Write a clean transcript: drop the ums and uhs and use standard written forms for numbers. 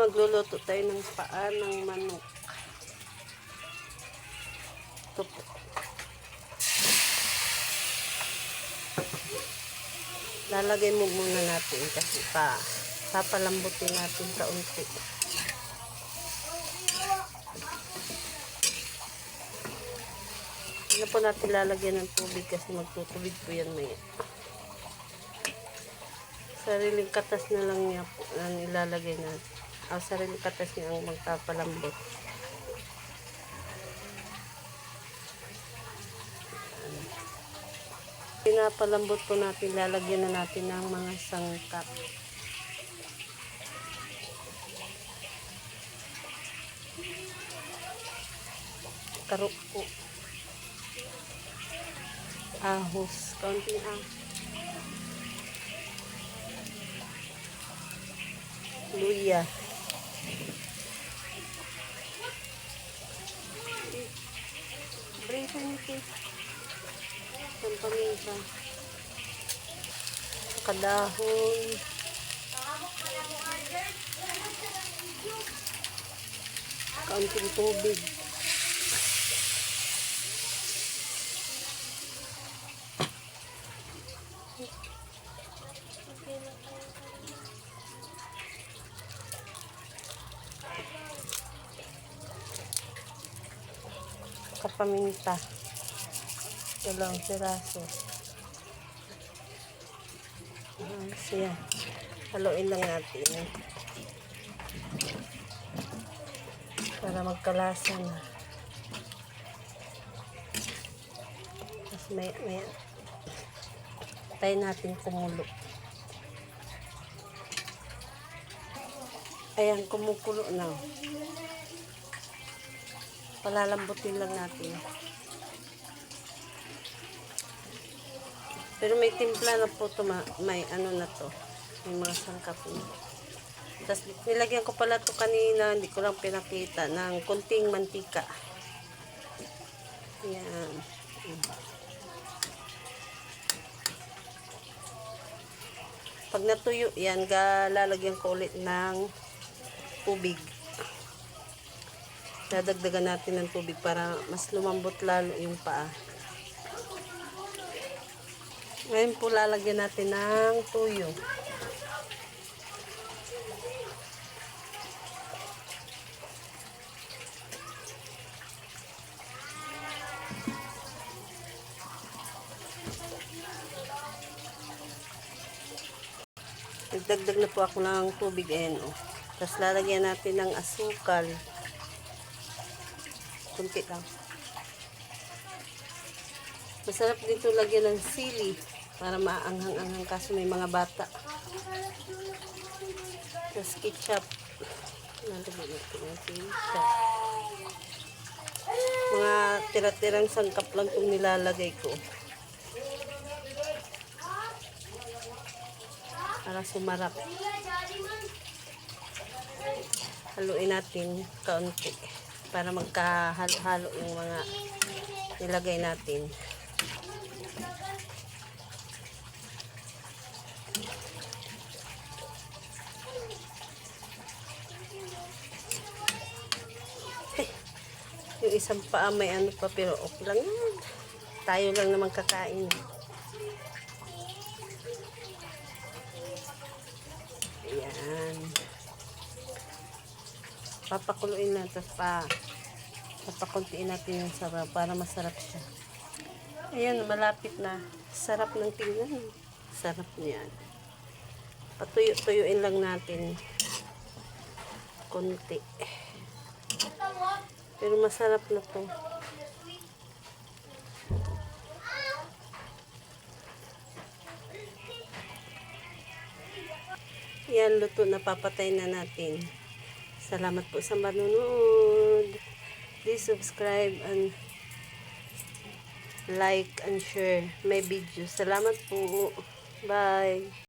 magluluto tayo ng paa ng manok. Ito po. Lalagay mo muna natin kasi papalambutin natin kaunti. Hindi na po natin lalagyan ng tubig kasi magtutubig po yan maya. Sariling katas na lang niya po ang ilalagay natin. Sariling katas niya ang magpapalambot. Pinapalambot po natin, lalagyan na natin ng mga sangkap. Karot po. Ahos. Kaunting ahos. Luya. Brisa nito. Paminta. Kadahon. Kaunting tubig. Kapaminta. Dalawang piraso. Siya. Haluin lang natin. Para magkalasa na. Tapos may tayo natin kumulo. Ayan, kumukulo na. Palalambutin lang natin. Pero may timpla na po ito, may ano na to, may mga sangkap na. Tapos nilagyan ko pala ito kanina, hindi ko lang pinakita, ng kunting mantika. Yan. Pag natuyo yan, lalagyan ko ulit ng tubig. Dadagdagan natin ng tubig para mas lumambot lalo yung paa. Ngayon po lalagyan natin ng tuyo. Nagdagdag na po ako ng tubig. Ayan o. Tapos lalagyan natin ng asukal. Kunti lang. Masarap dito lagyan ng sili. Para maanghang-anghang kaso may mga bata. Tapos ketchup. Nalagyan natin ng ketchup. Mga tira-tirang sangkap lang itong nilalagay ko. Para sumarap. Haluin natin kaunti. Para magkahalo-halo yung mga nilagay natin. Yung isang paa may ano pa pero okay lang yan. Tayo lang naman kakain. Ayan. Papakuluin natin papakuntiin natin yung sarap para masarap siya. Ayan, malapit na. Sarap ng tingnan. Sarap niyan. Patuyo-tuyuin lang natin. Konti. Pero masarap na to. Yan, luto na. Papatay na natin. Salamat po sa manunod. Please subscribe and like and share my video. Salamat po. Bye.